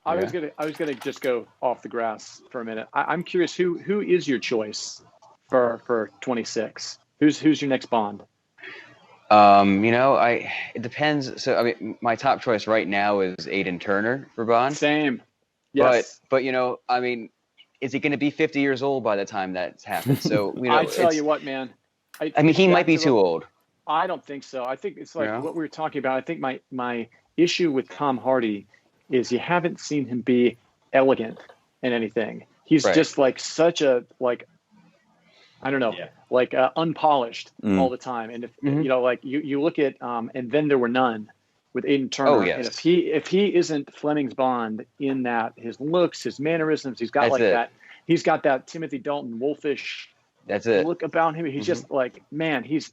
I was gonna just go off the grass for a minute. I'm curious who is your choice for 26? Who's your next Bond? It depends. So, I mean, my top choice right now is Aiden Turner for Bond. Same. Yes. But I mean, is he going to be 50 years old by the time that's happened? So, I tell you what, man. I mean, he might be too old. I don't think so. I think it's like what we were talking about. I think my issue with Tom Hardy is you haven't seen him be elegant in anything. He's just like such a I don't know, unpolished all the time. And if you look at And Then There Were None with Aiden Turner. Oh, yes. And if he isn't Fleming's Bond in that, his looks, his mannerisms, he's got that. He's got that Timothy Dalton wolfish. That's it. Look about him. He's just like, man, he's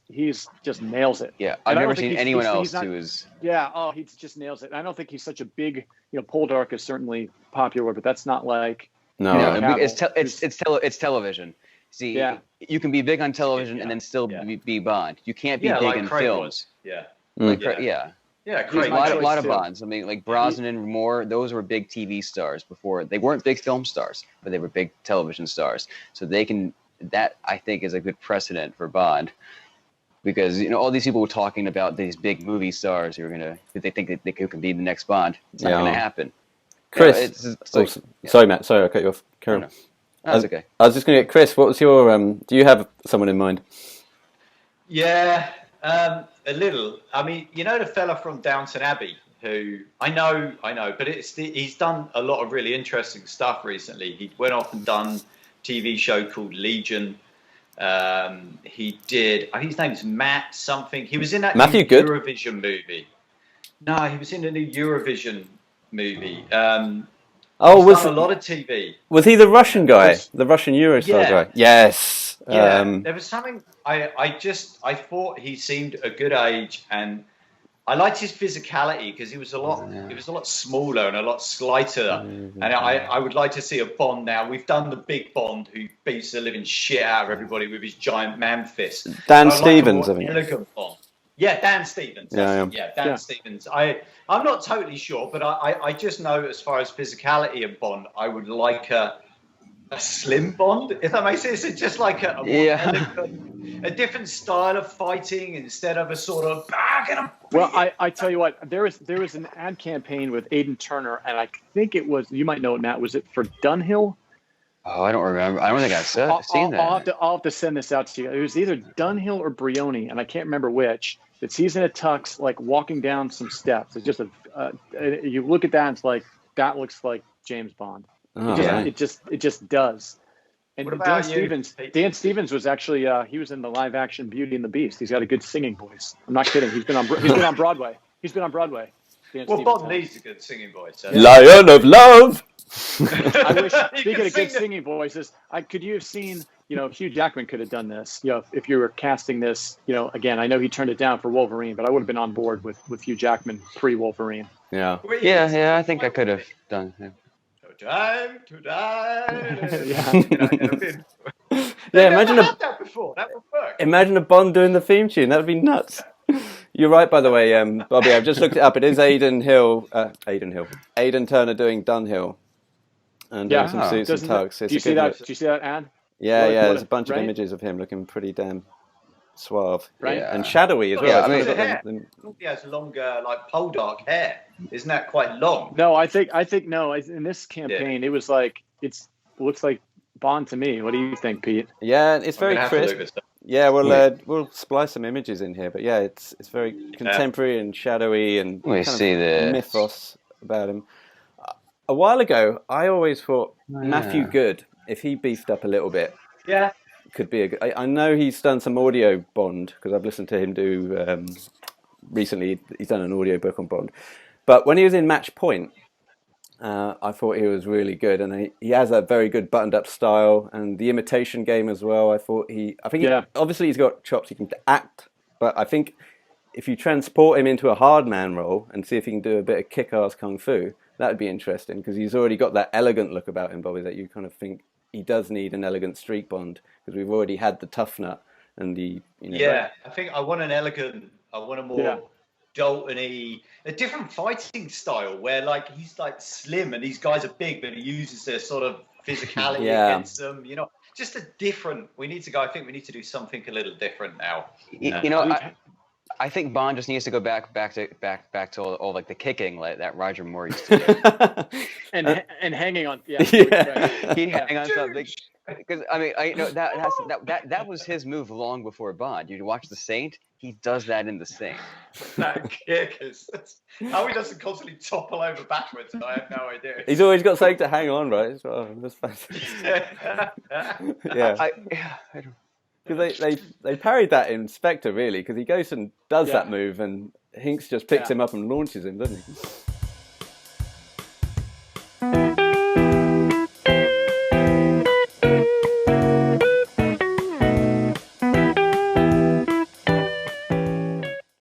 just nails it. Yeah, I've never seen anyone else who is. Yeah, he just nails it. I don't think he's such a big. Poldark is certainly popular, but that's not like. No, it's television. See, you can be big on television and then still be Bond. You can't be big in films. Yeah. Yeah, Craig. A lot of Bonds. I mean, like Brosnan and Moore, those were big TV stars before. They weren't big film stars, but they were big television stars. So they can. That, I think, is a good precedent for Bond, because all these people were talking about these big movie stars who are they think that they can be the next Bond. It's not going to happen. Chris, sorry, Matt. Sorry, I cut you off. Carry on. That's okay. I was just going to get Chris. What was your? Do you have someone in mind? Yeah, a little. I mean, the fella from Downton Abbey, who I know, but he's done a lot of really interesting stuff recently. He went off and done TV show called Legion. He did. I think his name's Matt something. He was in that new Goode? Eurovision movie. No, he was in a new Eurovision movie. He's done a lot of TV. Was he the Russian guy? The Russian Eurostar guy? Yes. Yeah. There was something. I thought he seemed a good age, and I liked his physicality because he was a lot smaller and a lot slighter. And I would like to see a Bond now. We've done the big Bond who beats the living shit out of everybody with his giant man fist. Dan Stevens, I think. Elegant Bond. Yeah, Dan Stevens. Dan Stevens. I'm not totally sure, but I just know as far as physicality and Bond, I would like a slim Bond, if that makes sense. It's just like a different style of fighting instead of a sort of Well, I tell you what, there was an ad campaign with Aiden Turner, and I think it was, you might know it, Matt, was it for Dunhill? Oh, I don't remember. I don't think I've seen that. I'll have to send this out to you. It was either Dunhill or Brioni, and I can't remember which. It's he's in a tux, like walking down some steps. It's just you look at that, and it's like, that looks like James Bond. It just does. And Dan Stevens was actually he was in the live action Beauty and the Beast. He's got a good singing voice. I'm not kidding. He's been on Broadway. Bond needs a good singing voice. Lion of Love. I wish. Speaking of good singing voices, could you have seen? Hugh Jackman could have done this. If you were casting this, again, I know he turned it down for Wolverine, but I would have been on board with Hugh Jackman pre-Wolverine. Yeah. I think I could have done. Yeah. To die. Imagine that before. That would work. Imagine a Bond doing the theme tune. That would be nuts. You're right, by the way, Bobby. I've just looked it up. It is Aiden Turner doing Dunhill, and doing some suits and tugs. Do you see that? Do you see that ad? Yeah. There's a bunch of images of him looking pretty damn suave, right? And shadowy as well. Yeah, he has longer, like Poldark hair. Isn't that quite long? No, I think no. In this campaign, it was like looks like Bond to me. What do you think, Pete? Yeah, it's very crisp. Yeah, we'll splice some images in here, but yeah, it's very contemporary and shadowy and we see the mythos about him. A while ago, I always thought Matthew Goode, if he beefed up a little bit, could be a good. I know he's done some audio Bond because I've listened to him do recently. He's done an audio book on Bond, but when he was in Match Point, I thought he was really good, and he has a very good buttoned-up style, and the imitation game as well. I think obviously he's got chops. He can act, but I think if you transport him into a hard man role and see if he can do a bit of kick-ass kung fu, that would be interesting because he's already got that elegant look about him, Bobby. That you kind of think he does need an elegant street Bond because we've already had the tough nut and the. I think I want an elegant. I want a more Dalton-y, a different fighting style where like he's like slim and these guys are big, but he uses their sort of physicality against them. You know, just a different. We need to go. I think we need to do something a little different now. You know, I think Bond just needs to go back to all like the kicking that Roger Moore used to do. and hanging on. He'd hang on something. Because I mean, that was his move long before Bond. You watch The Saint, he does that in The Saint. That kick is how he doesn't constantly topple over backwards. I have no idea. He's always got something to hang on, right? That's fantastic. Yeah. Because they parried that in Spectre, really, because he goes and does that move, and Hinks just picks him up and launches him, doesn't he?